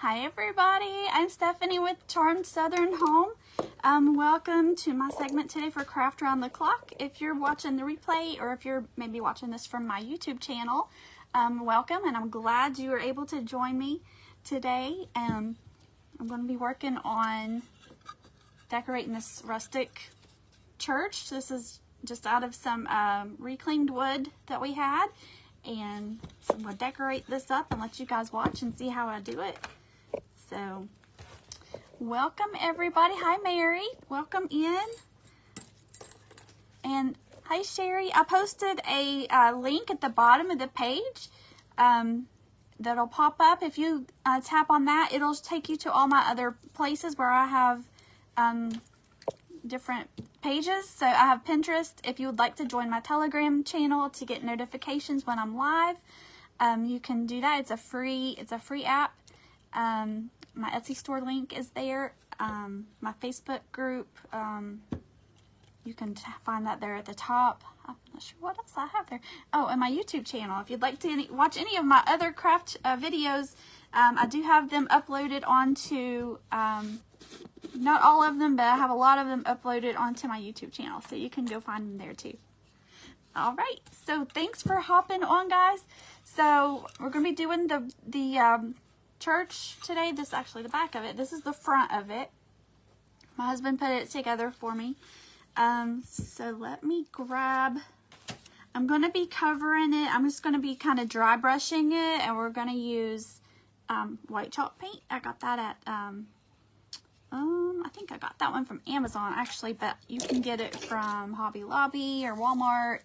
Hi everybody, I'm Stephanie with Charmed Southern Home. Welcome to my segment today for Craft Around the Clock. If you're watching the replay or if you're maybe watching this from my YouTube channel, welcome, and I'm glad you were able to join me today. I'm going to be working on decorating this rustic church. This is just out of some reclaimed wood that we had, and so I'm going to decorate this up and let you guys watch and see how I do it. So, welcome everybody. Hi Mary, welcome in. And hi Sherry. I posted a link at the bottom of the page that'll pop up. If you tap on that, it'll take you to all my other places where I have different pages. So I have Pinterest. If you would like to join my Telegram channel to get notifications when I'm live, you can do that. It's a free app. My Etsy store link is there. My Facebook group, you can find that there at the top. I'm not sure what else I have there. Oh, and my YouTube channel. If you'd like to watch any of my other craft videos, I do have them uploaded onto, not all of them, but I have a lot of them uploaded onto my YouTube channel. So you can go find them there too. All right, so thanks for hopping on, guys. So we're going to be doing the church today. This is actually the back of it. This is the front of it. My husband put it together for me. So let me grab, I'm going to be covering it. I'm just going to be kind of dry brushing it, and we're going to use white chalk paint. I got that at, I think I got that one from Amazon actually, but you can get it from Hobby Lobby or Walmart.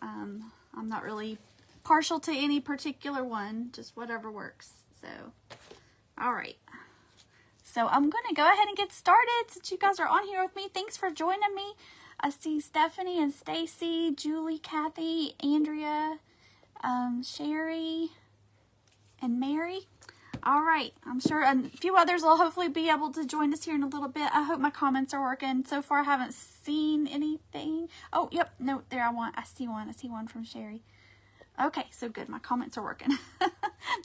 I'm not really partial to any particular one, just whatever works. So, all right. So I'm going to go ahead and get started since you guys are on here with me. Thanks for joining me. I see Stephanie and Stacy, Julie, Kathy, Andrea, Sherry, and Mary. All right. I'm sure a few others will hopefully be able to join us here in a little bit. I hope my comments are working. So far, I haven't seen anything. Oh, yep. No, there I see one. I see one from Sherry. Okay, so good. My comments are working.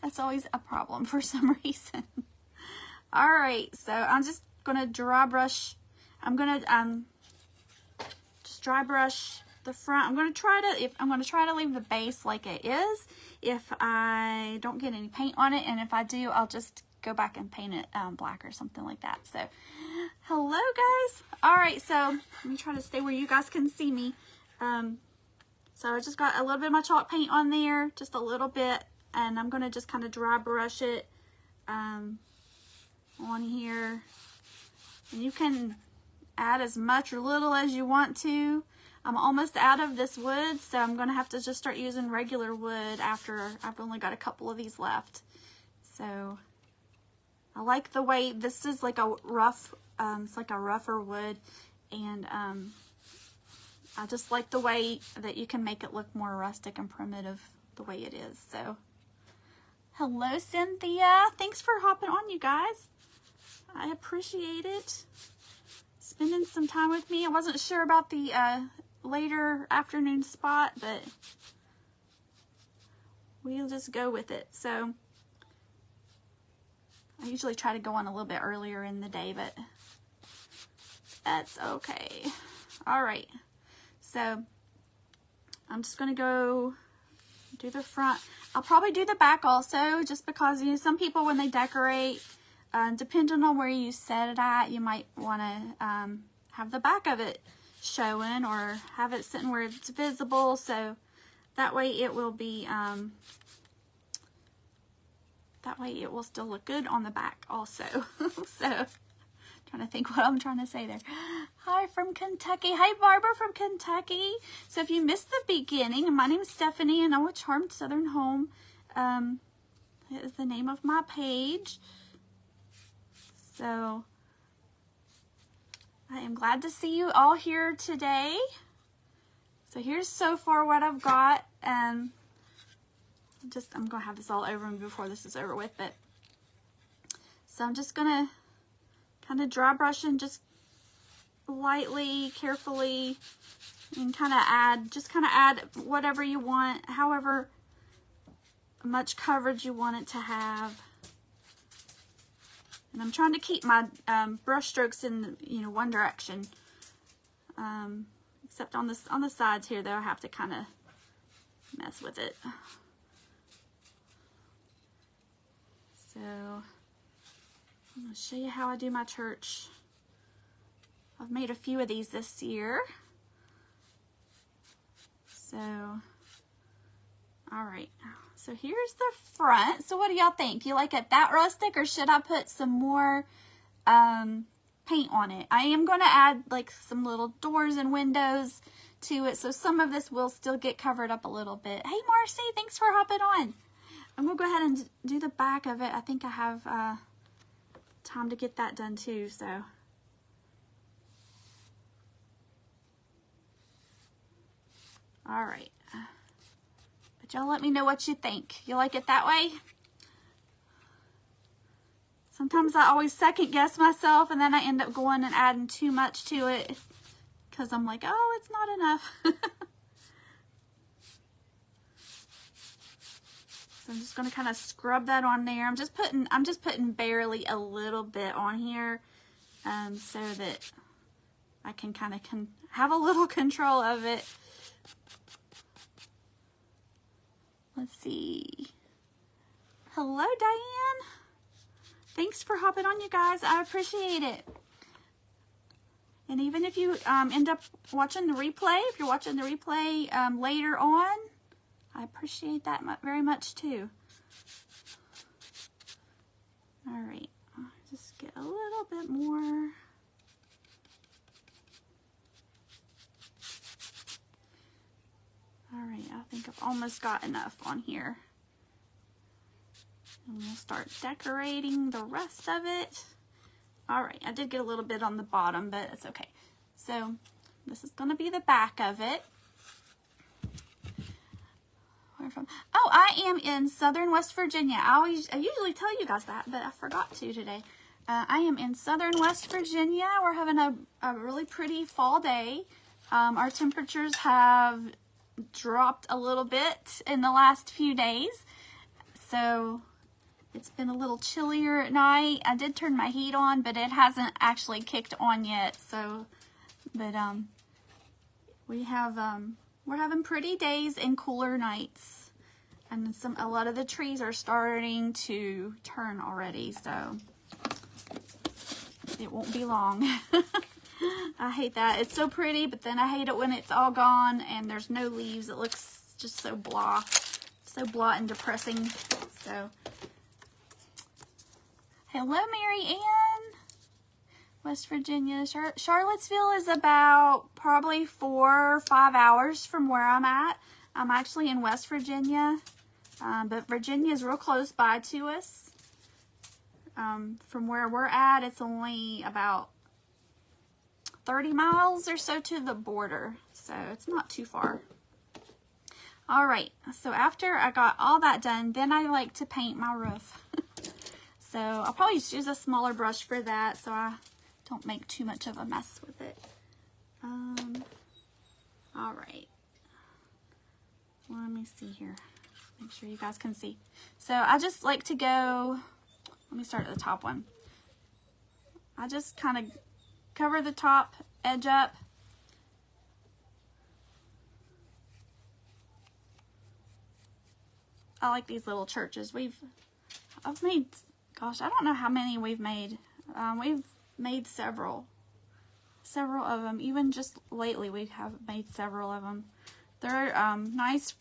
That's always a problem for some reason. All right, so I'm just going to dry brush. I'm going to just dry brush the front. I'm going to try to leave the base like it is. If I don't get any paint on it, and if I do, I'll just go back and paint it black or something like that. So, hello guys. All right, so let me try to stay where you guys can see me. So I just got a little bit of my chalk paint on there, just a little bit, and I'm going to just kind of dry brush it on here. And you can add as much or little as you want to. I'm almost out of this wood, so I'm going to have to just start using regular wood after I've only got a couple of these left. So I like the way this is like a rough, it's like a rougher wood, and I just like the way that you can make it look more rustic and primitive the way it is. So, hello Cynthia. Thanks for hopping on, you guys. I appreciate it. Spending some time with me. I wasn't sure about the later afternoon spot, but we'll just go with it. So, I usually try to go on a little bit earlier in the day, but that's okay. All right. So, I'm just going to go do the front. I'll probably do the back also, just because, you know, some people when they decorate, depending on where you set it at, you might want to have the back of it showing or have it sitting where it's visible. So, that way it will be, that way it will still look good on the back also. So, trying to think what I'm trying to say there. Hi from Kentucky. Hi Barbara from Kentucky. So if you missed the beginning, my name is Stephanie and I'm with Charmed Southern Home. It is the name of my page. So I am glad to see you all here today. So here's so far what I've got. I'm going to have this all over me before this is over with. But so I'm just going to kind of dry brush and just lightly, carefully, and kind of add whatever you want, however much coverage you want it to have. And I'm trying to keep my brush strokes in, one direction. Except on the sides here, though, I have to kind of mess with it. So, I'm going to show you how I do my church. I've made a few of these this year. So, all right. So here's the front. So what do y'all think? You like it that rustic, or should I put some more paint on it? I am going to add like some little doors and windows to it, so some of this will still get covered up a little bit. Hey Marcy, thanks for hopping on. I'm going to go ahead and do the back of it. I think I have time to get that done too, so. All right. But y'all let me know what you think. You like it that way? Sometimes I always second guess myself, and then I end up going and adding too much to it because I'm like, oh, it's not enough. So I'm just going to kind of scrub that on there. I'm just putting barely a little bit on here, so that I can kind of have a little control of it. Let's see. Hello, Diane. Thanks for hopping on, you guys. I appreciate it. And even if you end up watching the replay, if you're watching the replay later on, I appreciate that very much too. All right, just get a little bit more. All right, I think I've almost got enough on here. And we'll start decorating the rest of it. All right, I did get a little bit on the bottom, but it's okay. So this is going to be the back of it. Where from? Oh, I am in southern West Virginia. I usually tell you guys that, but I forgot to today. I am in southern West Virginia. We're having a really pretty fall day. Our temperatures have dropped a little bit in the last few days, so it's been a little chillier at night. I did turn my heat on, but it hasn't actually kicked on yet. So, but we're having pretty days and cooler nights, and a lot of the trees are starting to turn already. So it won't be long. I hate that. It's so pretty, but then I hate it when it's all gone and there's no leaves. It looks just so blah and depressing. So, hello, Mary Ann. West Virginia. Charlottesville is about probably 4 or 5 hours from where I'm at. I'm actually in West Virginia, but Virginia is real close by to us. From where we're at, it's only about 30 miles or so to the border, so it's not too far. All right, so after I got all that done, then I like to paint my roof. So I'll probably just use a smaller brush for that so I don't make too much of a mess with it. All right, let me see here, make sure you guys can see. So I just like to go, let me start at the top one. I just kind of cover the top edge up. I like these little churches. I've made, gosh, I don't know how many we've made. We've made several of them. Even just lately, we have made several of them. They're nice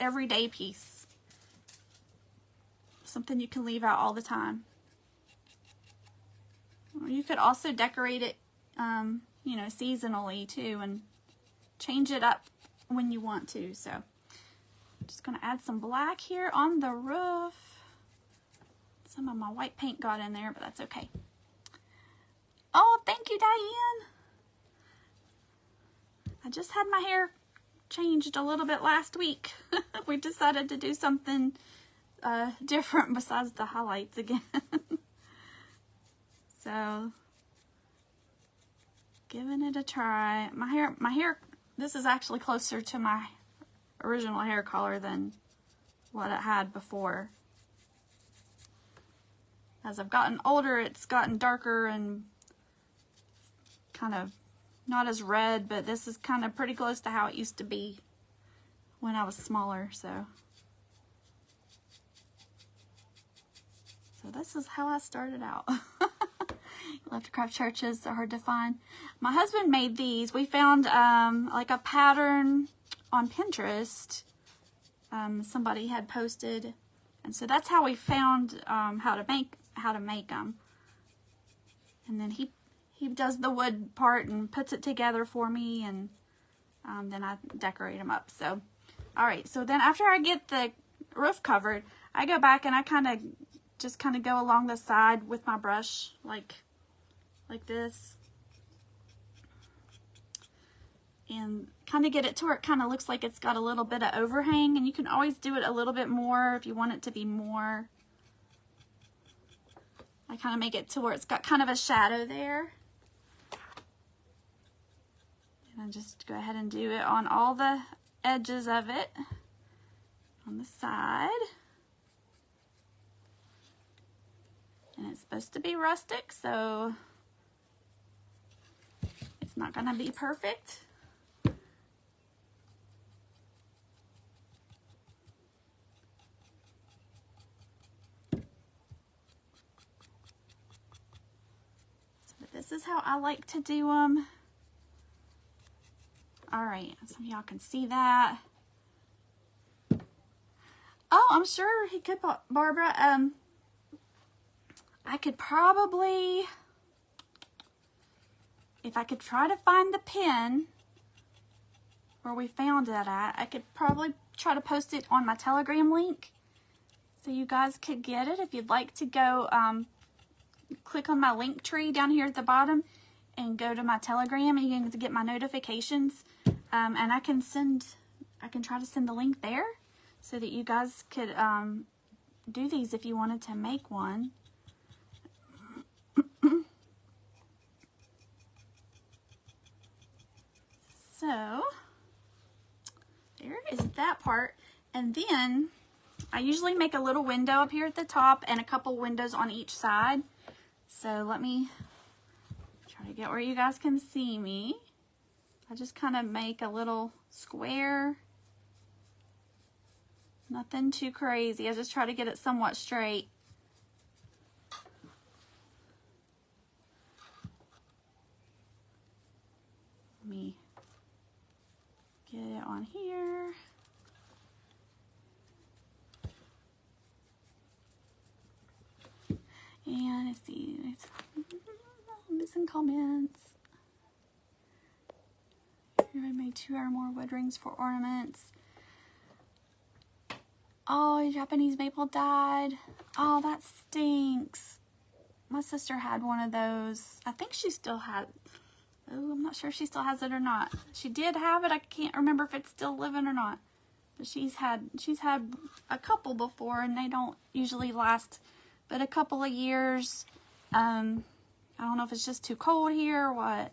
everyday piece. Something you can leave out all the time. You could also decorate it, you know, seasonally too, and change it up when you want to. So I'm just going to add some black here on the roof. Some of my white paint got in there, but that's okay. Oh, thank you, Diane. I just had my hair changed a little bit last week. We decided to do something different besides the highlights again. So, giving it a try. My hair, this is actually closer to my original hair color than what it had before. As I've gotten older, it's gotten darker and kind of not as red, but this is kind of pretty close to how it used to be when I was smaller. So this is how I started out. Left craft churches are hard to find. My husband made these. We found like a pattern on Pinterest. Somebody had posted, and so that's how we found how to make them. And then he does the wood part and puts it together for me, and then I decorate them up. So, all right. So then after I get the roof covered, I go back and I just kind of go along the side with my brush, like this, and kind of get it to where it kind of looks like it's got a little bit of overhang. And you can always do it a little bit more if you want it to be more. I kind of make it to where it's got kind of a shadow there. And I just go ahead and do it on all the edges of it on the side. And it's supposed to be rustic, so it's not going to be perfect. But this is how I like to do them. All right, some of y'all can see that. Oh, I'm sure he could, Barbara. I could probably, if I could try to find the pin where we found it at, I could probably try to post it on my Telegram link so you guys could get it. If you'd like to go, click on my link tree down here at the bottom and go to my Telegram, and you can get my notifications. And I can try to send the link there so that you guys could do these if you wanted to make one. So there is that part. And then I usually make a little window up here at the top and a couple windows on each side. So let me try to get where you guys can see me. I just kind of make a little square. Nothing too crazy. I just try to get it somewhat straight. Let me get it on here. And let's see, missing comments. Here I made 2 or more wood rings for ornaments. Oh, a Japanese maple died. Oh, that stinks. My sister had one of those. I think she still had. Oh, I'm not sure if she still has it or not. She did have it. I can't remember if it's still living or not. But she's had a couple before, and they don't usually last but a couple of years. I don't know if it's just too cold here or what.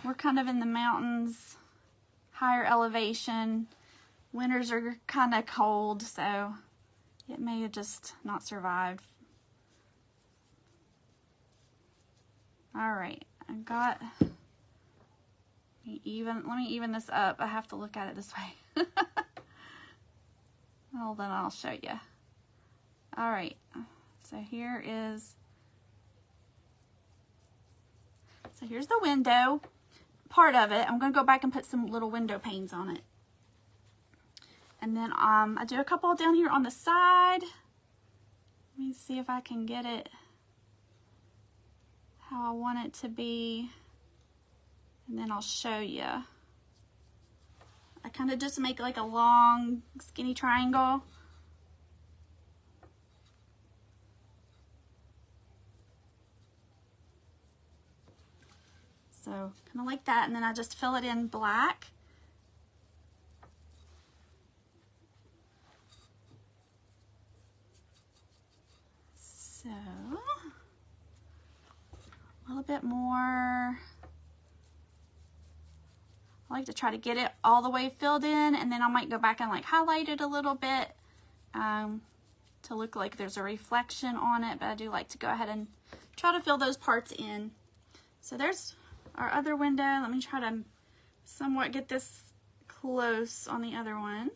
We're kind of in the mountains, higher elevation. Winters are kind of cold, so it may have just not survived. All right, I've got, let me even this up. I have to look at it this way. Well, then I'll show you. All right, so here's the window part of it. I'm going to go back and put some little window panes on it. And then I do a couple down here on the side. Let me see if I can get it how I want it to be. And then I'll show you. I kind of just make like a long skinny triangle. So kind of like that, and then I just fill it in black. So a little bit more. I like to try to get it all the way filled in, and then I might go back and like highlight it a little bit. to look like there's a reflection on it, but I do like to go ahead and try to fill those parts in. So there's our other window. Let me try to somewhat get this close on the other one.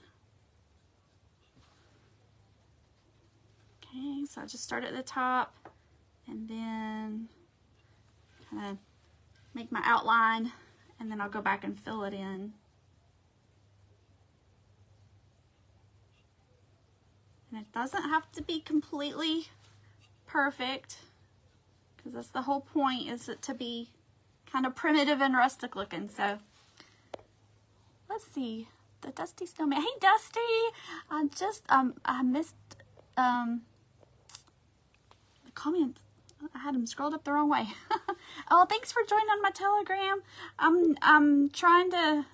Okay, so I just start at the top and then kind of make my outline, and then I'll go back and fill it in. And it doesn't have to be completely perfect, because that's the whole point, is it to be kind of primitive and rustic looking. So let's see, the Dusty Snowman. Hey Dusty, I missed the comment. I had him scrolled up the wrong way. Oh, thanks for joining on my Telegram. I'm trying to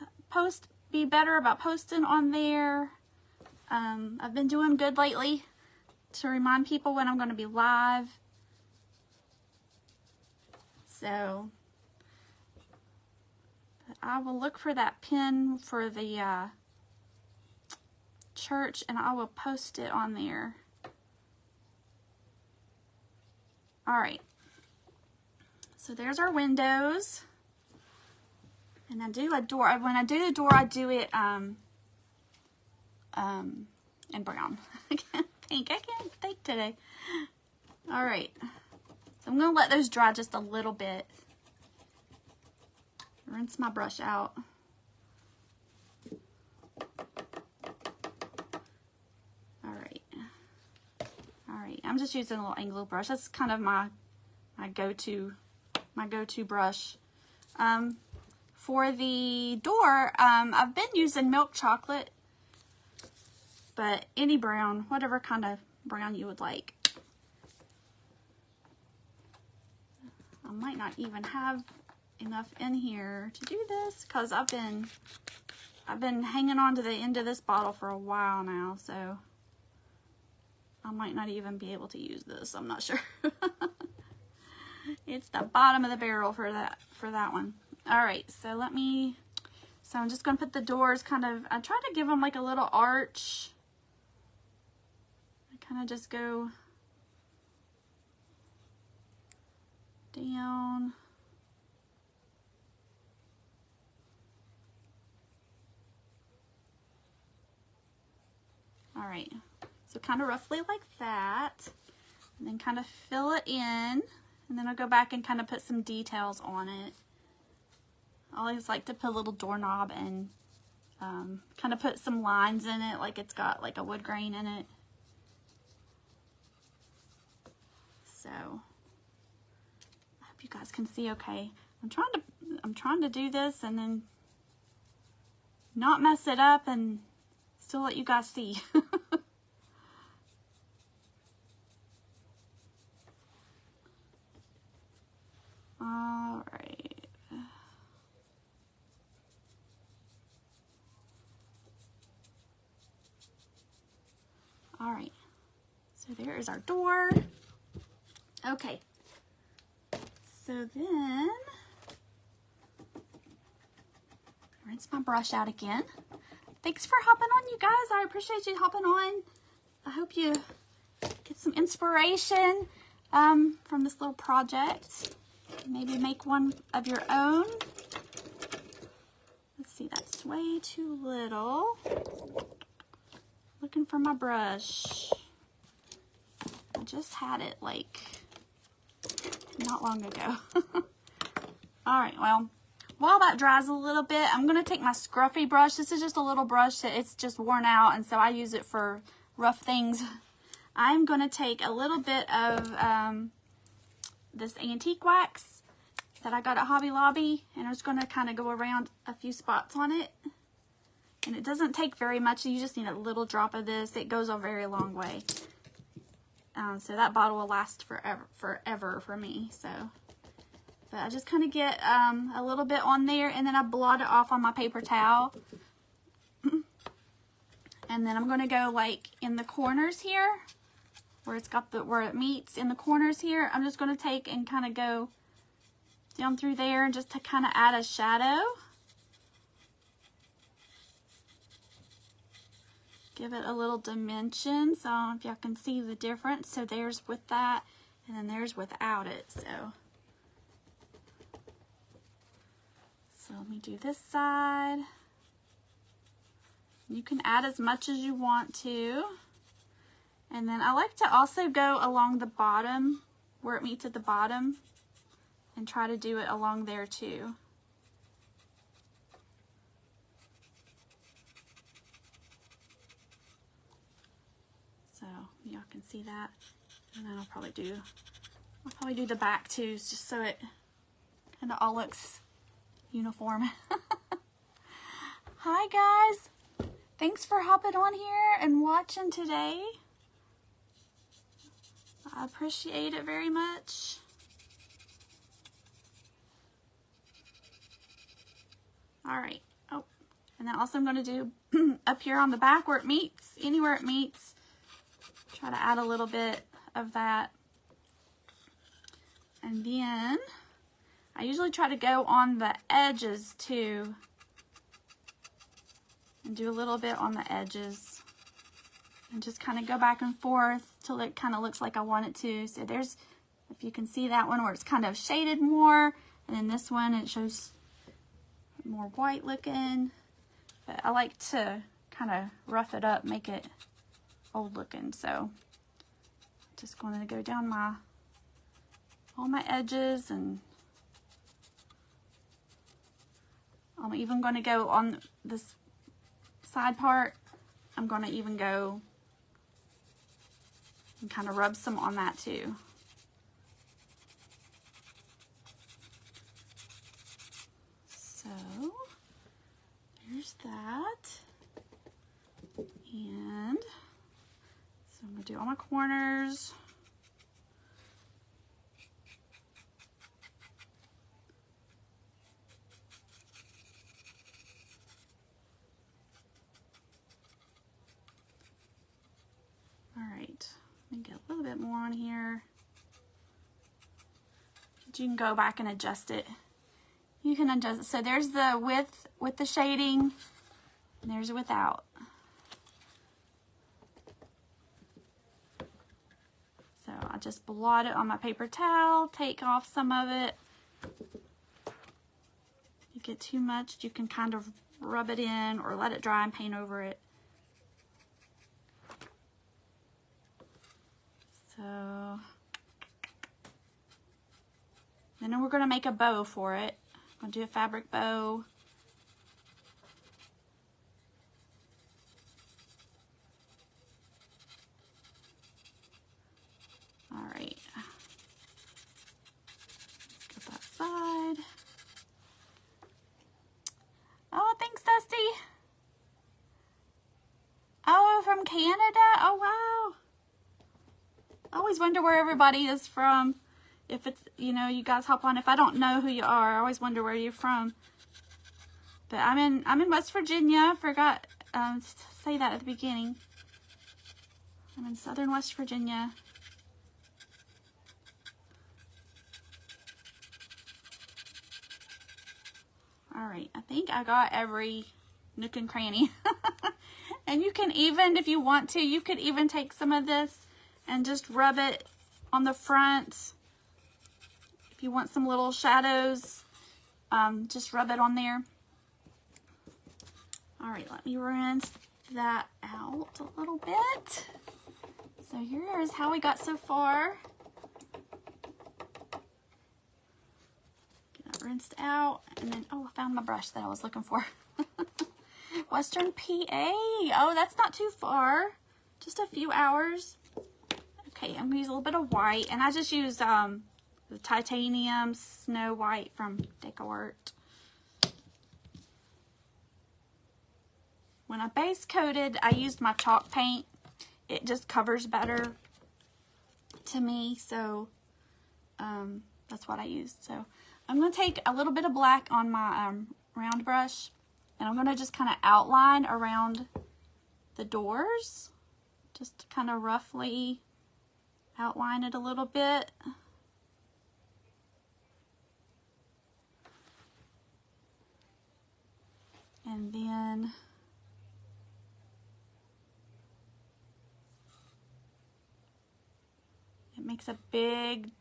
be better about posting on there. I've been doing good lately to remind people when I'm going to be live. So, but I will look for that pin for the church, and I will post it on there. All right. So there's our windows. And I do a door. When I do the door, I do it in brown. Pink. I can't think today. All right. So I'm going to let those dry just a little bit. Rinse my brush out. All right. All right. I'm just using a little angle brush. That's kind of my go-to brush. For the door, I've been using milk chocolate, but any brown, whatever kind of brown you would like. I might not even have enough in here to do this, because I've been hanging on to the end of this bottle for a while now, so I might not even be able to use this. I'm not sure. It's the bottom of the barrel for that one. All right, so I'm just going to put the doors kind of, I try to give them like a little arch. I kind of just go down. All right, so kind of roughly like that, and then kind of fill it in, and then I'll go back and kind of put some details on it. I always like to put a little doorknob and kind of put some lines in it, like it's got like a wood grain in it. So I hope you guys can see okay. I'm trying to do this and then not mess it up and still let you guys see. All right. All right, so there is our door. Okay, so then rinse my brush out again. Thanks for hopping on, you guys. I appreciate you hopping on. I hope you get some inspiration from this little project. Maybe make one of your own. Let's see, that's way too little. Looking for my brush. I just had it like not long ago. All right, well, while that dries a little bit, I'm gonna take my scruffy brush. This is just a little brush that it's just worn out, and so I use it for rough things. I'm gonna take a little bit of this antique wax that I got at Hobby Lobby, and I'm just gonna kind of go around a few spots on it. And it doesn't take very much. You just need a little drop of this. It goes a very long way. So that bottle will last forever for me. So, but I just kind of get a little bit on there, and then I blot it off on my paper towel. And then I'm going to go like in the corners here, where it's got where it meets in the corners here. I'm just going to take and kind of go down through there, and just to kind of add a shadow. give it a little dimension. So if y'all can see the difference. So there's with that, and then there's without it. So let me do this side. You can add as much as you want to. And then I like to also go along the bottom, where it meets at the bottom, and try to do it along there too. So y'all can see that. And then I'll probably do the back too, just so it kind of all looks uniform. Hi guys, thanks for hopping on here and watching today. I appreciate it very much. All right. Oh, and then also I'm going to do up here on the back where it meets, anywhere it meets, try to add a little bit of that. And then I usually try to go on the edges too, and do a little bit on the edges, and just kind of go back and forth till it kind of looks like I want it to. So there's, if you can see that one where it's kind of shaded more, and then this one it shows more white looking. But I like to kind of rough it up, make it old looking. So just going to go down all my edges, and I'm even going to go on this side part. I'm going to even go and kind of rub some on that too. So there's that. And so I'm going to do all my corners. All right, let me get a little bit more on here. You can go back and adjust it. You can adjust it. So there's the with the shading, and there's without. So I just blot it on my paper towel, take off some of it. If you get too much, you can kind of rub it in or let it dry and paint over it. So then we're going to make a bow for it. I'm going to do a fabric bow. All right. Let's get that side. Oh, thanks, Dusty. Oh, from Canada? Oh, wow. I always wonder where everybody is from. If it's, you know, you guys hop on. If I don't know who you are, I always wonder where you're from. But I'm in West Virginia. Forgot to say that at the beginning. I'm in southern West Virginia. All right, I think I got every nook and cranny. And you can even, if you want to, you could even take some of this and just rub it on the front. If you want some little shadows, just rub it on there. All right, let me rinse that out a little bit. So here's how we got so far. Get that rinsed out, and then, oh, I found my brush that I was looking for. Western PA. Oh, that's not too far. Just a few hours. Okay, I'm gonna use a little bit of white, and I just use the titanium snow white from Decor. When I base coated, I used my chalk paint. It just covers better to me, so that's what I used. So I'm going to take a little bit of black on my round brush, and I'm going to just kind of outline around the doors, just kind of roughly outline it a little bit. And then makes a big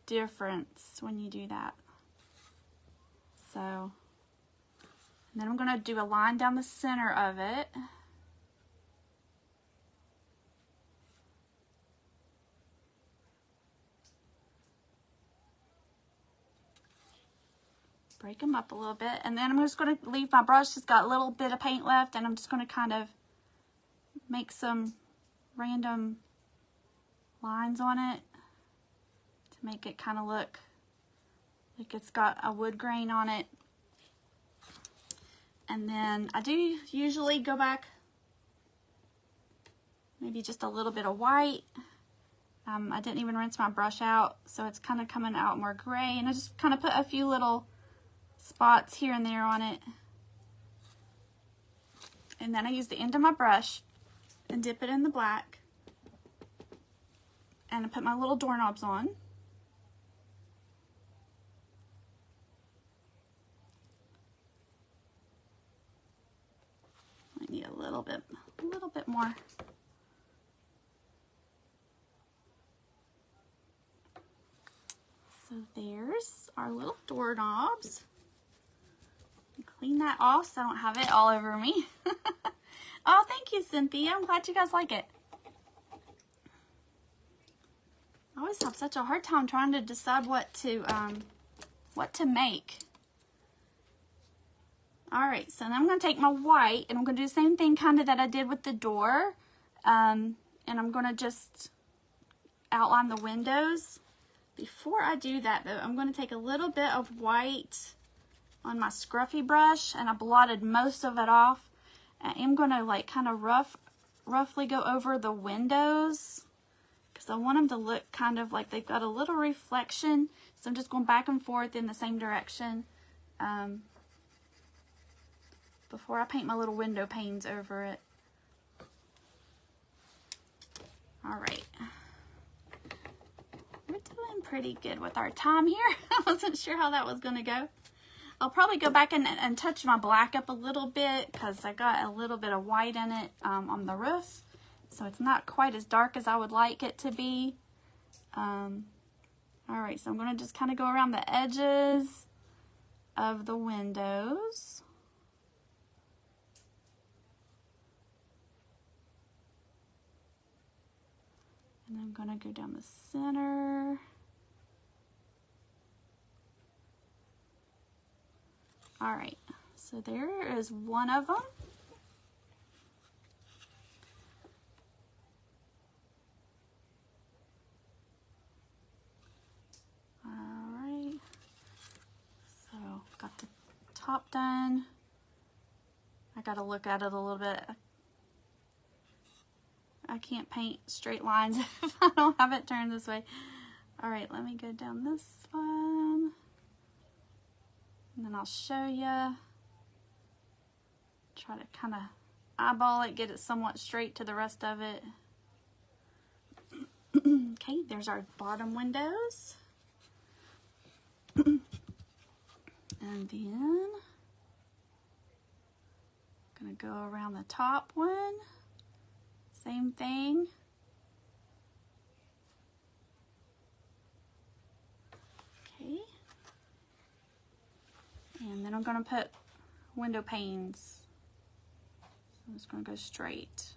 difference when you do that. So, and then I'm going to do a line down the center of it. Break them up a little bit, and then I'm just going to leave my brush. It's got a little bit of paint left, and I'm just going to kind of make some random lines on it to make it kind of look like it's got a wood grain on it. And then I do usually go back maybe just a little bit of white. I didn't even rinse my brush out, so it's kind of coming out more gray, and I just kind of put a few little spots here and there on it. And then I use the end of my brush and dip it in the black, and I put my little doorknobs on. I need a little bit more. So there's our little doorknobs. Clean that off so I don't have it all over me. Oh, thank you, Cynthia. I'm glad you guys like it. I always have such a hard time trying to decide what to make. All right, so then I'm going to take my white, and I'm going to do the same thing kind of that I did with the door. And I'm going to just outline the windows. Before I do that, though, I'm going to take a little bit of white on my scruffy brush, and I blotted most of it off. I am going to like kind of roughly go over the windows because I want them to look kind of like they've got a little reflection. So I'm just going back and forth in the same direction before I paint my little window panes over it. All right. We're doing pretty good with our time here. I wasn't sure how that was going to go. I'll probably go back and touch my black up a little bit because I got a little bit of white in it on the roof. So it's not quite as dark as I would like it to be. All right, so I'm going to just kind of go around the edges of the windows. And I'm going to go down the center. All right, so there is one of them. All right, so got the top done. I got to look at it a little bit. I can't paint straight lines if I don't have it turned this way. All right, let me go down this one. And then I'll show you. Try to kind of eyeball it, get it somewhat straight to the rest of it. Okay, there's our bottom windows. And then I'm gonna go around the top one. Same thing. Okay. And then I'm going to put window panes. So I'm just going to go straight.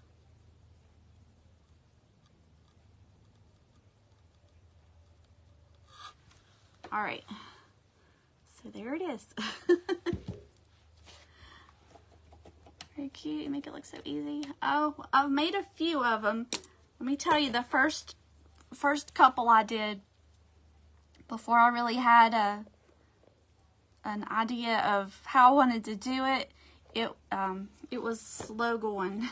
All right. So there it is. Very cute. Make it look so easy. Oh, I've made a few of them. Let me tell you, the first couple I did before I really had an idea of how I wanted to do it. It was slow going,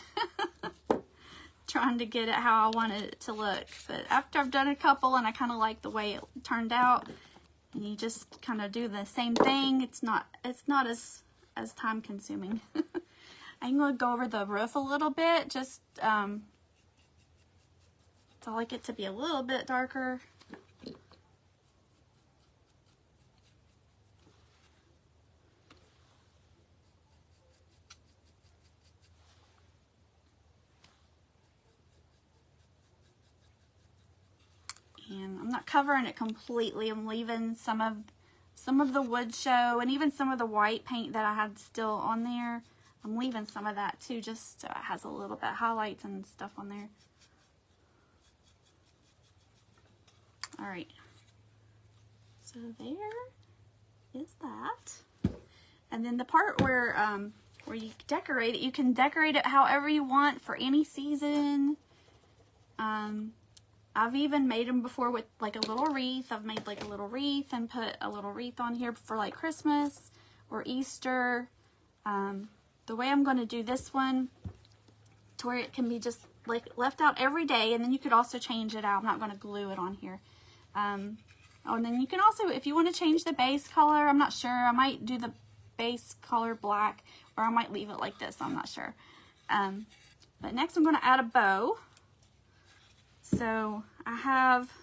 trying to get it how I wanted it to look. But after I've done a couple and I kind of like the way it turned out, and you just kind of do the same thing, it's not as time consuming. I'm going to go over the roof a little bit, just I like it to be a little bit darker. And I'm not covering it completely. I'm leaving some of the wood show, and even some of the white paint that I had still on there. I'm leaving some of that too, just so it has a little bit of highlights and stuff on there. All right. So there is that. And then the part where you decorate it, you can decorate it however you want for any season. I've even made them before with like a little wreath. I've made like a little wreath and put a little wreath on here for like Christmas or Easter. The way I'm going to do this one, to where it can be just like left out every day, and then you could also change it out. I'm not going to glue it on here. Oh, and then you can also, if you want to change the base color, I'm not sure. I might do the base color black, or I might leave it like this. I'm not sure. But next I'm going to add a bow. So I have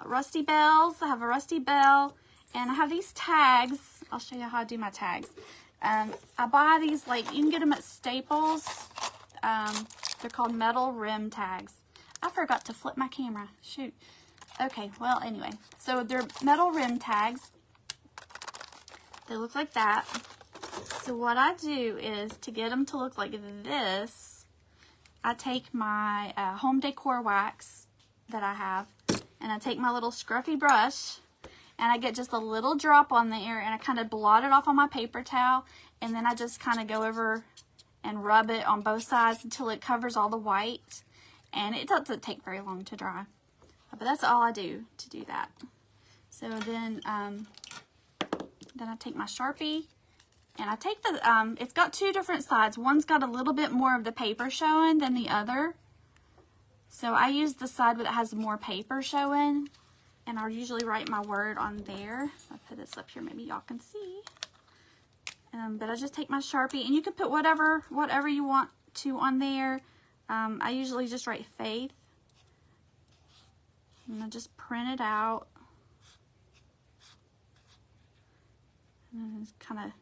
rusty bells. I have a rusty bell, and I have these tags. I'll show you how I do my tags. I buy these, like, you can get them at Staples. They're called metal rim tags. I forgot to flip my camera. Shoot. Okay, well, anyway. So they're metal rim tags. They look like that. So what I do is, to get them to look like this, I take my home decor wax that I have, and I take my little scruffy brush, and I get just a little drop on there, and I kind of blot it off on my paper towel, and then I just kind of go over and rub it on both sides until it covers all the white. And it doesn't take very long to dry, but that's all I do to do that. So then I take my Sharpie, and I take the, it's got two different sides. One's got a little bit more of the paper showing than the other. So I use the side that has more paper showing, and I'll usually write my word on there. I'll put this up here, maybe y'all can see. But I just take my Sharpie, and you can put whatever you want to on there. I usually just write Faith, and I just print it out, and just kind of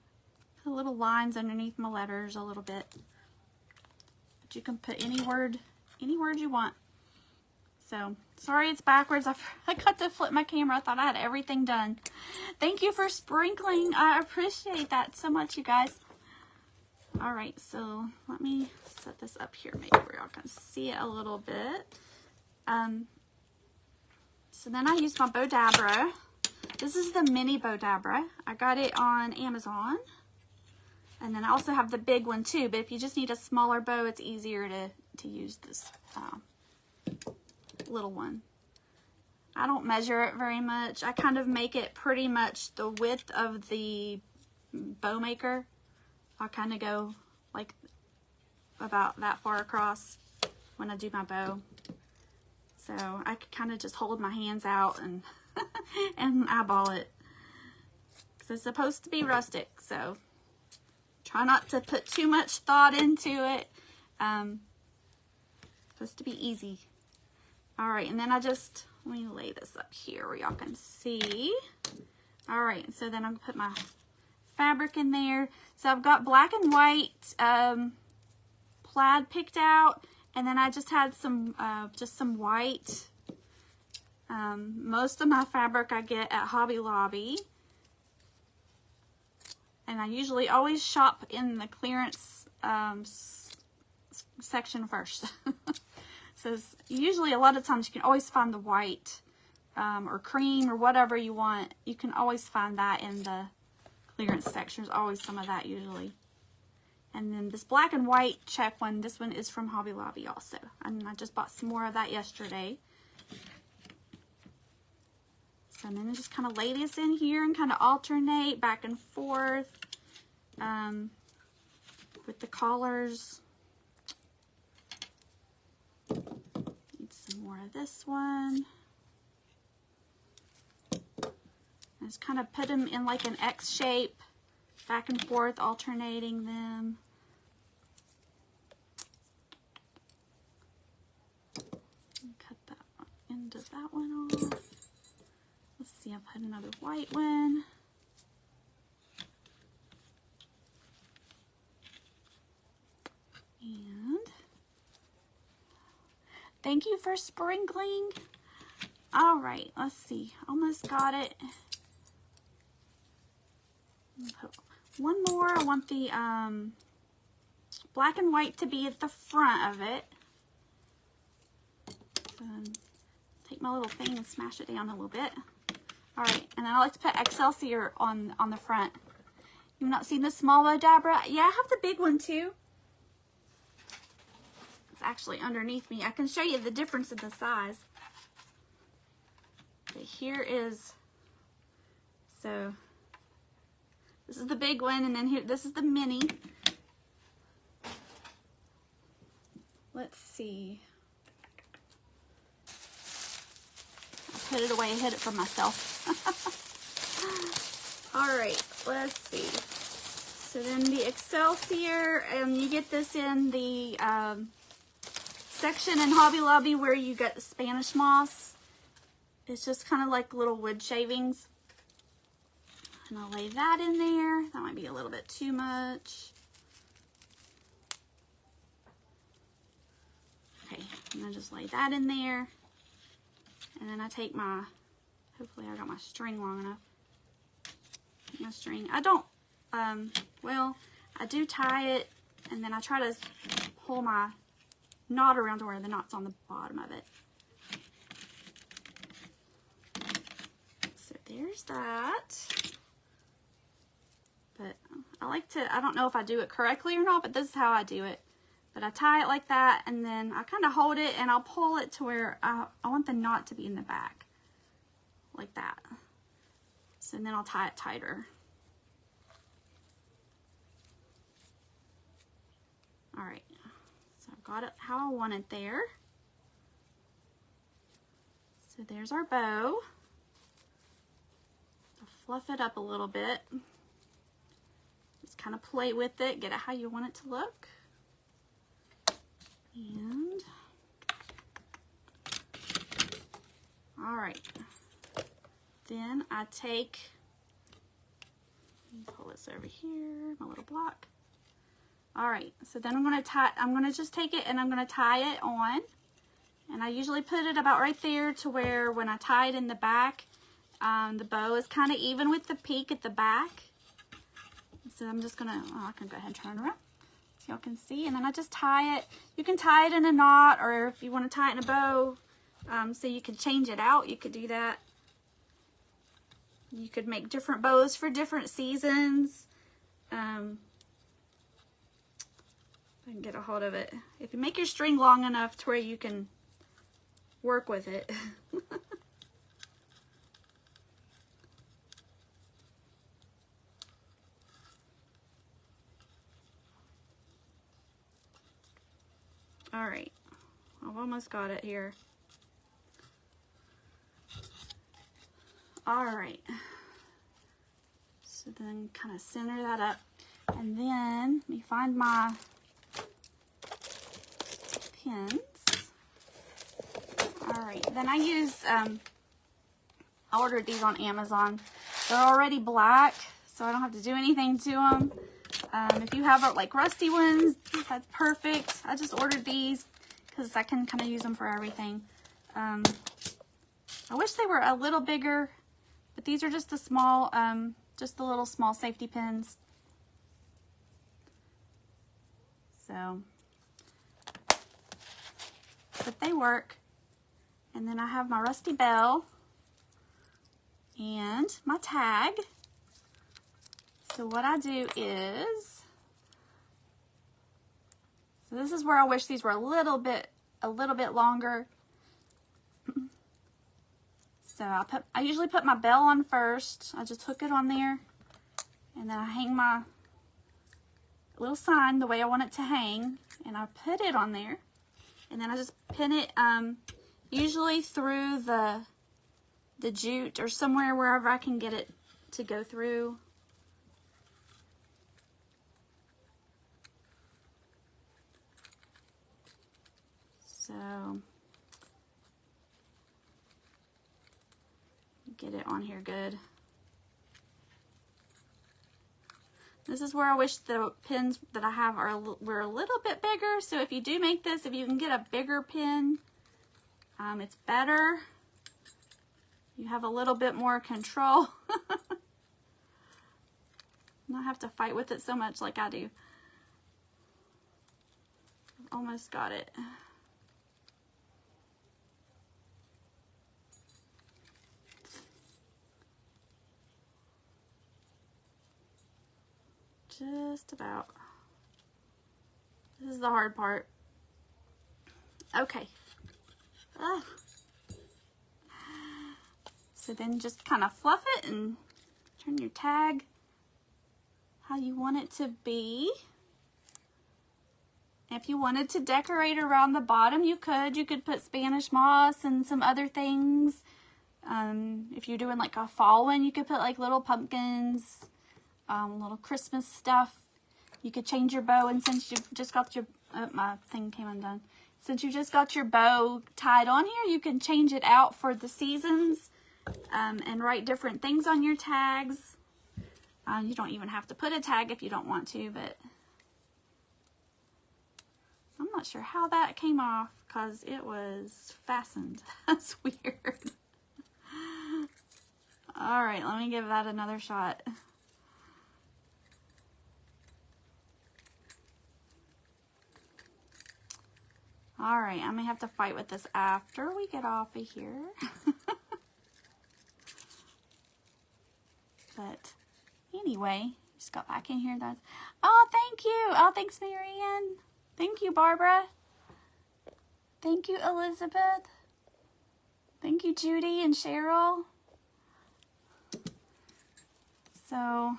put little lines underneath my letters a little bit. But you can put any word you want. So sorry it's backwards. I got to flip my camera. I thought I had everything done. Thank you for sprinkling. I appreciate that so much, you guys. All right, so let me set this up here, maybe where y'all can see it a little bit. So then I use my Bow Dabra. This is the mini Bow Dabra. I got it on Amazon. And then I also have the big one too, but if you just need a smaller bow, it's easier to use this little one. I don't measure it very much. I kind of make it pretty much the width of the bow maker. I'll kind of go like about that far across when I do my bow. So I could kind of just hold my hands out and and eyeball it. Because it's supposed to be rustic, so try not to put too much thought into it. Supposed to be easy. All right, and then let me lay this up here where y'all can see. All right, so then I'm gonna put my fabric in there. So I've got black and white plaid picked out, and then I just had some white. Most of my fabric I get at Hobby Lobby, and I usually always shop in the clearance section first. So usually a lot of times you can always find the white or cream or whatever you want. You can always find that in the clearance section. There's always some of that usually. And then this black and white check one, this one is from Hobby Lobby also. And I just bought some more of that yesterday. So then I just kind of lay this in here and kind of alternate back and forth with the collars. Need some more of this one. I just kind of put them in like an X shape, back and forth, alternating them. Cut that end of that one off. Let's see, I'll put another white one. And thank you for sprinkling. All right, let's see. Almost got it. One more. I want the black and white to be at the front of it. So, take my little thing and smash it down a little bit. All right, and then I like to put Excelsior on the front. You've not seen the small Modabra? Yeah, I have the big one too. It's actually underneath me. I can show you the difference in the size. Okay, here is, so this is the big one, and then here, this is the mini. Let's see. I'll put it away and hid it from myself. All right, let's see. So then the Excelsior, and you get this in the section in Hobby Lobby where you get the Spanish moss. It's just kind of like little wood shavings. And I'll lay that in there. That might be a little bit too much. Okay, I'm gonna just lay that in there. And then I take my, hopefully I got my string long enough. My string, I don't, well, I do tie it, and then I try to pull my knot around to where the knot's on the bottom of it. So there's that. But I like to, I don't know if I do it correctly or not, but this is how I do it. But I tie it like that, and then I kind of hold it, and I'll pull it to where I want the knot to be in the back. Like that. So then I'll tie it tighter. All right, so I've got it how I want it there. So there's our bow. I'll fluff it up a little bit. Just kind of play with it, get it how you want it to look. And, all right. Then I take, pull this over here, my little block. All right, so then I'm gonna just take it and I'm gonna tie it on. And I usually put it about right there to where when I tie it in the back, the bow is kind of even with the peak at the back. So I'm just gonna, I can go ahead and turn it around so y'all can see. And then I just tie it. You can tie it in a knot, or if you want to tie it in a bow, so you can change it out, you could do that. You could make different bows for different seasons. I can get a hold of it. If you make your string long enough to where you can work with it. All right, I've almost got it here. All right, so then kind of center that up, and then let me find my pins. All right, then I use, I ordered these on Amazon. They're already black, so I don't have to do anything to them. If you have like rusty ones, that's perfect. I just ordered these because I can kind of use them for everything. I wish they were a little bigger, but these are just the small, just the little small safety pins. So, but they work. And then I have my rusty bell and my tag. So what I do is, so this is where I wish these were a little bit longer. So I usually put my bell on first. I just hook it on there, and then I hang my little sign the way I want it to hang, and I put it on there, and then I just pin it usually through the jute or somewhere wherever I can get it to go through. So get it on here good. This is where I wish the pins that I have were a little bit bigger. So if you do make this, if you can get a bigger pin, it's better. you have a little bit more control. Not have to fight with it so much like I do. Almost got it. Just about. This is the hard part. Okay. Ugh. So then just kind of fluff it and turn your tag how you want it to be. If you wanted to decorate around the bottom, you could. You could put Spanish moss and some other things. If you're doing like a fall one, you could put like little pumpkins, little Christmas stuff. You could change your bow, and since you've just got your, my thing came undone. Since you just got your bow tied on here, you can change it out for the seasons and write different things on your tags. You don't even have to put a tag if you don't want to, but I'm not sure how that came off because it was fastened. That's weird. All right, let me give that another shot. All right, I may have to fight with this after we get off of here. But anyway, just got back in here. That's, oh, thank you. Oh, thanks, Marianne. Thank you, Barbara. Thank you, Elizabeth. Thank you, Judy and Cheryl. So,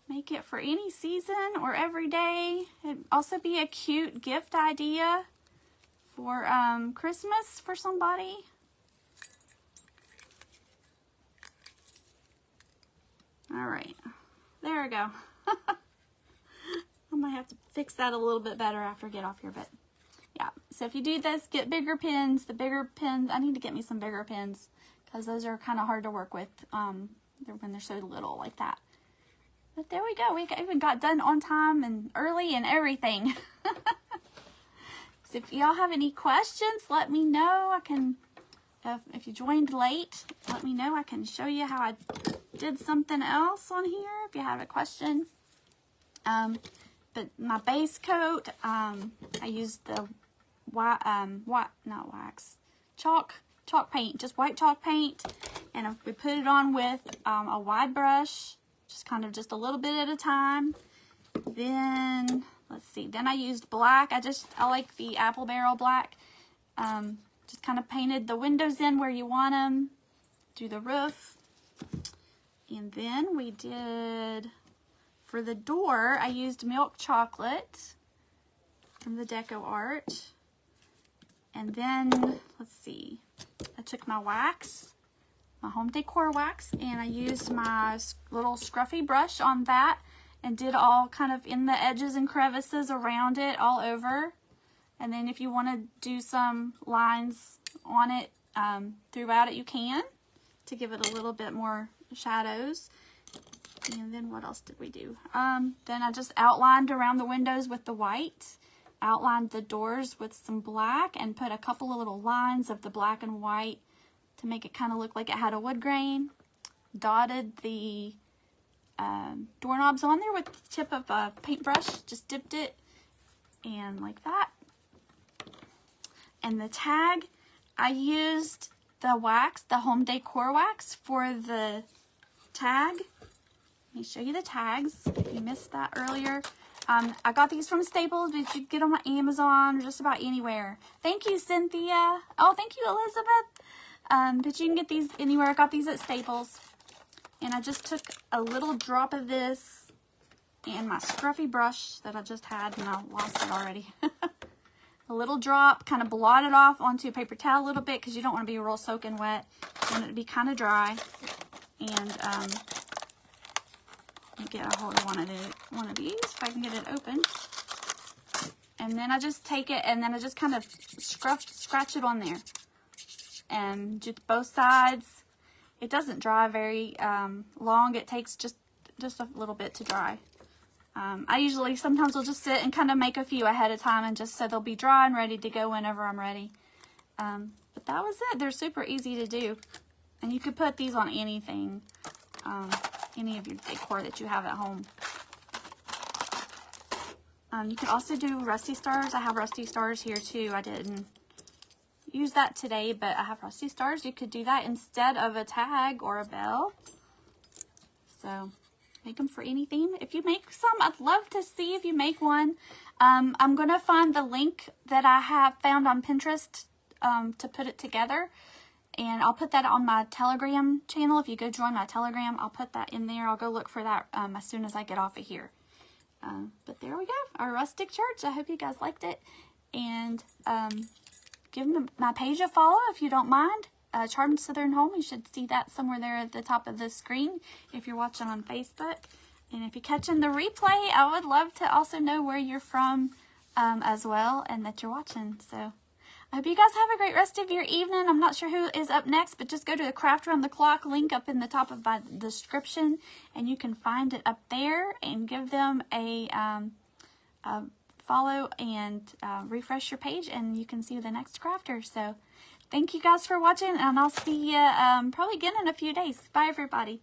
make it for any season or every day. It'd also be a cute gift idea for Christmas for somebody. All right, there we go. I might have to fix that a little bit better after I get off here, but yeah. So if you do this, get bigger pins. The bigger pins, I need to get me some bigger pins because those are kind of hard to work with when they're so little like that. But there we go. We even got done on time and early and everything. So if y'all have any questions, let me know. I can, if you joined late, let me know. I can show you how I did something else on here if you have a question. But my base coat, I used the chalk paint, just white chalk paint, and we put it on with a wide brush, just a little bit at a time. Then let's see, then I used black. I like the apple barrel black. Just kind of painted the windows in where you want them, do the roof. And then we did, for the door, I used milk chocolate from the Deco Art. And then, let's see, I took my wax, my home decor wax, and I used my little scruffy brush on that and did all kind of in the edges and crevices around it all over. And then if you want to do some lines on it throughout it, you can, to give it a little bit more shadows. And then what else did we do? Then I just outlined around the windows with the white, outlined the doors with some black, and put a couple of little lines of the black and white to make it kind of look like it had a wood grain. Dotted the doorknobs on there with the tip of a paintbrush, just dipped it, and like that. And the tag, I used the wax, the home decor wax for the tag. Let me show you the tags, if you missed that earlier. I got these from Staples, but you can get them on Amazon or just about anywhere. Thank you, Cynthia. Oh, thank you, Elizabeth. But you can get these anywhere. I got these at Staples. And I just took a little drop of this and my scruffy brush that I just had, and I lost it already. A little drop, kind of blot it off onto a paper towel a little bit because you don't want to be real soaking wet. You want it to be kind of dry. And get a hold of one of these if I can get it open. And then I just take it and then I just kind of scratch it on there and do both sides. It doesn't dry very long. It takes just a little bit to dry. I usually sometimes will just sit and kind of make a few ahead of time, and just so they'll be dry and ready to go whenever I'm ready. But that was it. They're super easy to do. And you could put these on anything, any of your decor that you have at home. You can also do rusty stars. I have rusty stars here too. I didn't use that today, but I have rusty stars. You could do that instead of a tag or a bell. So make them for any theme. If you make some, I'd love to see if you make one. I'm going to find the link that I have found on Pinterest to put it together. And I'll put that on my Telegram channel. If you go join my Telegram, I'll put that in there. I'll go look for that as soon as I get off of here. But there we go. Our rustic church. I hope you guys liked it. And give my page a follow if you don't mind. Charmed Southern Home. You should see that somewhere there at the top of the screen if you're watching on Facebook. And if you're catching the replay, I would love to also know where you're from as well and that you're watching. So I hope you guys have a great rest of your evening. I'm not sure who is up next, but just go to the Craft Around the Clock link up in the top of my description, and you can find it up there and give them a follow and refresh your page, and you can see the next crafter. So thank you guys for watching, and I'll see you probably again in a few days. Bye, everybody.